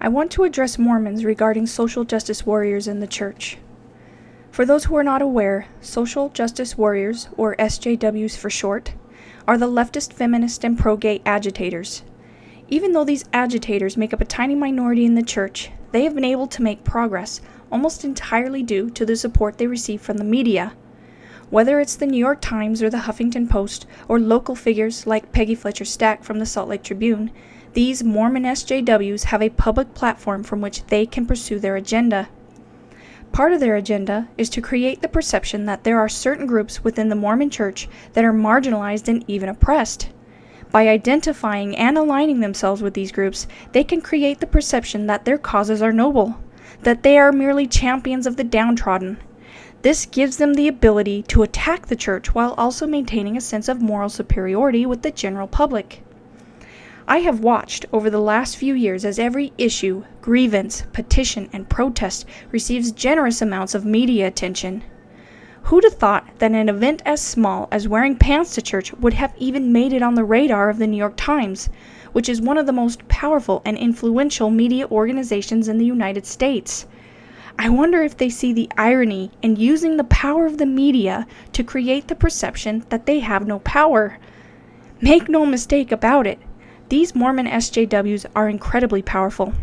I want to address Mormons regarding social justice warriors in the church. For those who are not aware, social justice warriors, or SJWs for short, are the leftist, feminist, and pro-gay agitators. Even though these agitators make up a tiny minority in the church, they have been able to make progress almost entirely due to the support they receive from the media. Whether it's the New York Times or the Huffington Post, or local figures like Peggy Fletcher Stack from the Salt Lake Tribune, these Mormon SJWs have a public platform from which they can pursue their agenda. Part of their agenda is to create the perception that there are certain groups within the Mormon Church that are marginalized and even oppressed. By identifying and aligning themselves with these groups, they can create the perception that their causes are noble, that they are merely champions of the downtrodden. This gives them the ability to attack the church while also maintaining a sense of moral superiority with the general public. I have watched over the last few years as every issue, grievance, petition, and protest receives generous amounts of media attention. Who'd have thought that an event as small as wearing pants to church would have even made it on the radar of the New York Times, which is one of the most powerful and influential media organizations in the United States? I wonder if they see the irony in using the power of the media to create the perception that they have no power. Make no mistake about it, these Mormon SJWs are incredibly powerful.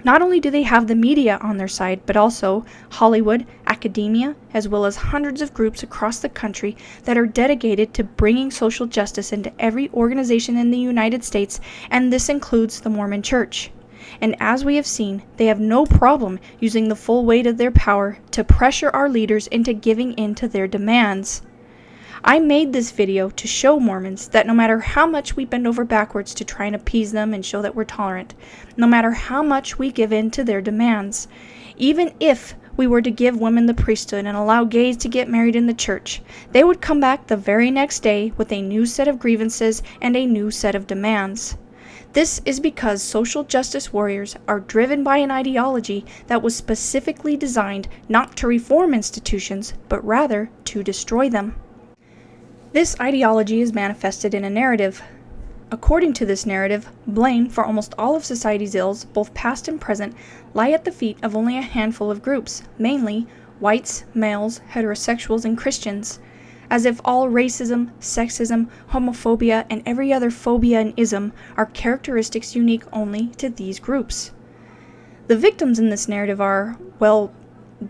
Not only do they have the media on their side, but also Hollywood, academia, as well as hundreds of groups across the country that are dedicated to bringing social justice into every organization in the United States, and this includes the Mormon Church. And as we have seen, they have no problem using the full weight of their power to pressure our leaders into giving in to their demands. I made this video to show Mormons that no matter how much we bend over backwards to try and appease them and show that we're tolerant, no matter how much we give in to their demands, even if we were to give women the priesthood and allow gays to get married in the church, they would come back the very next day with a new set of grievances and a new set of demands. This is because social justice warriors are driven by an ideology that was specifically designed not to reform institutions, but rather to destroy them. This ideology is manifested in a narrative. According to this narrative, blame for almost all of society's ills, both past and present, lie at the feet of only a handful of groups, mainly whites, males, heterosexuals, and Christians. As if all racism, sexism, homophobia, and every other phobia and ism are characteristics unique only to these groups. The victims in this narrative are, well,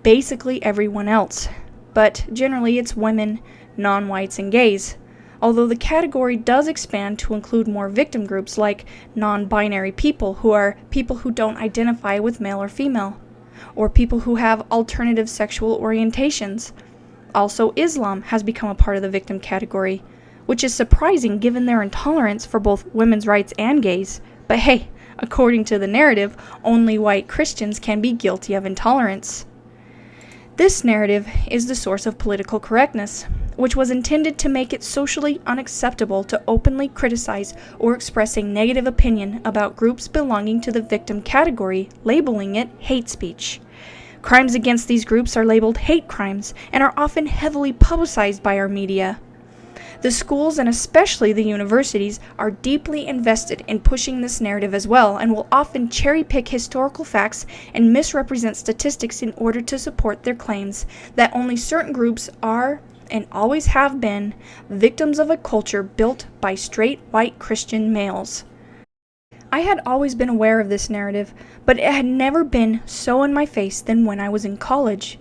basically everyone else, but generally it's women, non-whites, and gays, although the category does expand to include more victim groups like non-binary people, who are people who don't identify with male or female, or people who have alternative sexual orientations. Also, Islam has become a part of the victim category, which is surprising given their intolerance for both women's rights and gays. But hey, according to the narrative, only white Christians can be guilty of intolerance. This narrative is the source of political correctness, which was intended to make it socially unacceptable to openly criticize or express a negative opinion about groups belonging to the victim category, labeling it hate speech. Crimes against these groups are labeled hate crimes and are often heavily publicized by our media. The schools, and especially the universities, are deeply invested in pushing this narrative as well, and will often cherry-pick historical facts and misrepresent statistics in order to support their claims that only certain groups are, and always have been, victims of a culture built by straight white Christian males. I had always been aware of this narrative, but it had never been so in my face than when I was in college.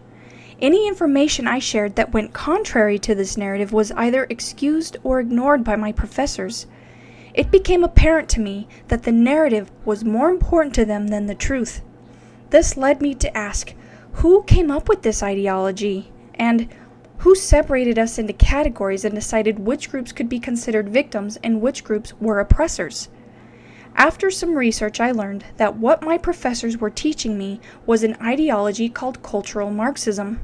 Any information I shared that went contrary to this narrative was either excused or ignored by my professors. It became apparent to me that the narrative was more important to them than the truth. This led me to ask, who came up with this ideology? And who separated us into categories and decided which groups could be considered victims and which groups were oppressors? After some research, I learned that what my professors were teaching me was an ideology called cultural Marxism.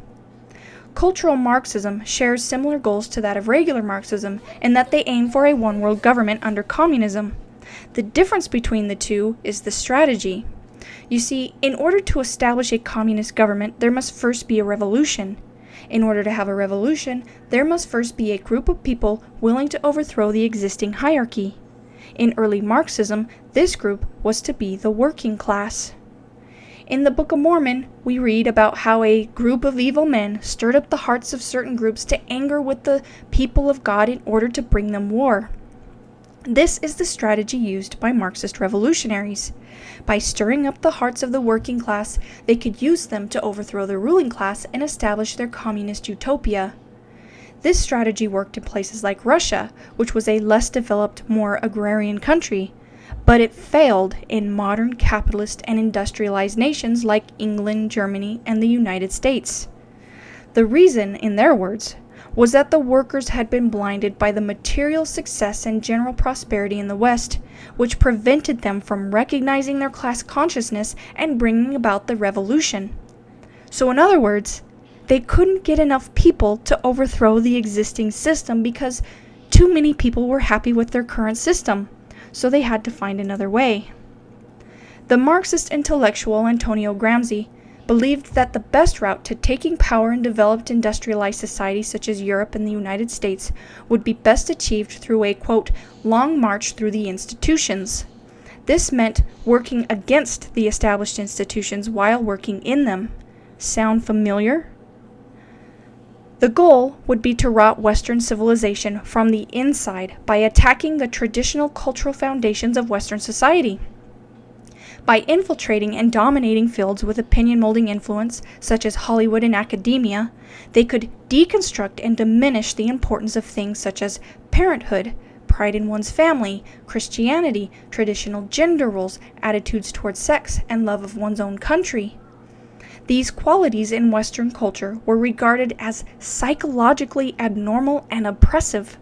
Cultural Marxism shares similar goals to that of regular Marxism in that they aim for a one-world government under communism. The difference between the two is the strategy. You see, in order to establish a communist government, there must first be a revolution. In order to have a revolution, there must first be a group of people willing to overthrow the existing hierarchy. In early Marxism, this group was to be the working class. In the Book of Mormon, we read about how a group of evil men stirred up the hearts of certain groups to anger with the people of God in order to bring them war. This is the strategy used by Marxist revolutionaries. By stirring up the hearts of the working class, they could use them to overthrow the ruling class and establish their communist utopia. This strategy worked in places like Russia, which was a less developed, more agrarian country, but it failed in modern capitalist and industrialized nations like England, Germany, and the United States. The reason, in their words, was that the workers had been blinded by the material success and general prosperity in the West, which prevented them from recognizing their class consciousness and bringing about the revolution. So in other words, they couldn't get enough people to overthrow the existing system because too many people were happy with their current system, so they had to find another way. The Marxist intellectual Antonio Gramsci believed that the best route to taking power in developed industrialized societies such as Europe and the United States would be best achieved through a, quote, long march through the institutions. This meant working against the established institutions while working in them. Sound familiar? The goal would be to rot Western civilization from the inside by attacking the traditional cultural foundations of Western society. By infiltrating and dominating fields with opinion-molding influence, such as Hollywood and academia, they could deconstruct and diminish the importance of things such as parenthood, pride in one's family, Christianity, traditional gender roles, attitudes towards sex, and love of one's own country. These qualities in Western culture were regarded as psychologically abnormal and oppressive.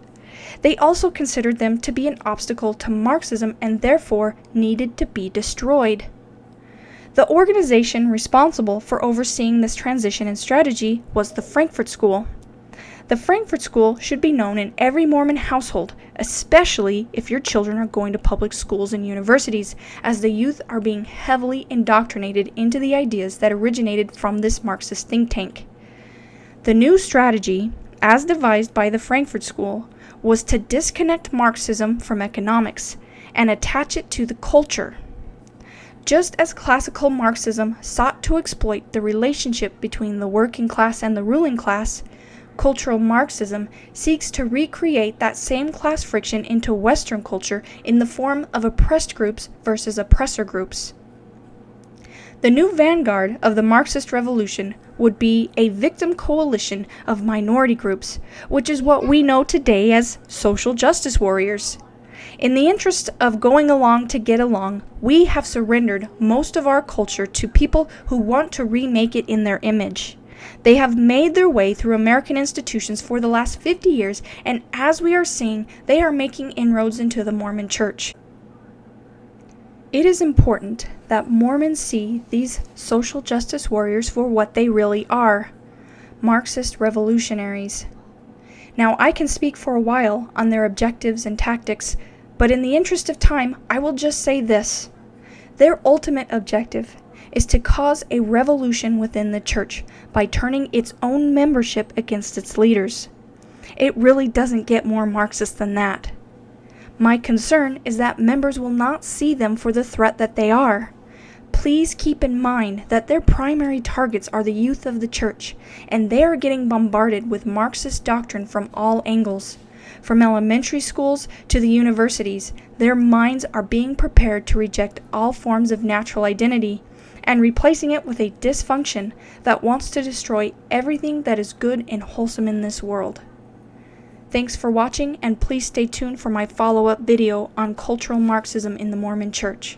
They also considered them to be an obstacle to Marxism and therefore needed to be destroyed. The organization responsible for overseeing this transition and strategy was the Frankfurt School. The Frankfurt School should be known in every Mormon household, especially if your children are going to public schools and universities, as the youth are being heavily indoctrinated into the ideas that originated from this Marxist think tank. The new strategy, as devised by the Frankfurt School, was to disconnect Marxism from economics and attach it to the culture. Just as classical Marxism sought to exploit the relationship between the working class and the ruling class, cultural Marxism seeks to recreate that same class friction into Western culture in the form of oppressed groups versus oppressor groups. The new vanguard of the Marxist revolution would be a victim coalition of minority groups, which is what we know today as social justice warriors. In the interest of going along to get along, we have surrendered most of our culture to people who want to remake it in their image. They have made their way through American institutions for the last 50 years, and as we are seeing, they are making inroads into the Mormon Church. It is important that Mormons see these social justice warriors for what they really are, Marxist revolutionaries. Now, I can speak for a while on their objectives and tactics, but in the interest of time, I will just say this. Their ultimate objective is to cause a revolution within the church by turning its own membership against its leaders. It really doesn't get more Marxist than that. My concern is that members will not see them for the threat that they are. Please keep in mind that their primary targets are the youth of the church, and they are getting bombarded with Marxist doctrine from all angles. From elementary schools to the universities, their minds are being prepared to reject all forms of natural identity and replacing it with a dysfunction that wants to destroy everything that is good and wholesome in this world. Thanks for watching, and please stay tuned for my follow-up video on cultural Marxism in the Mormon Church.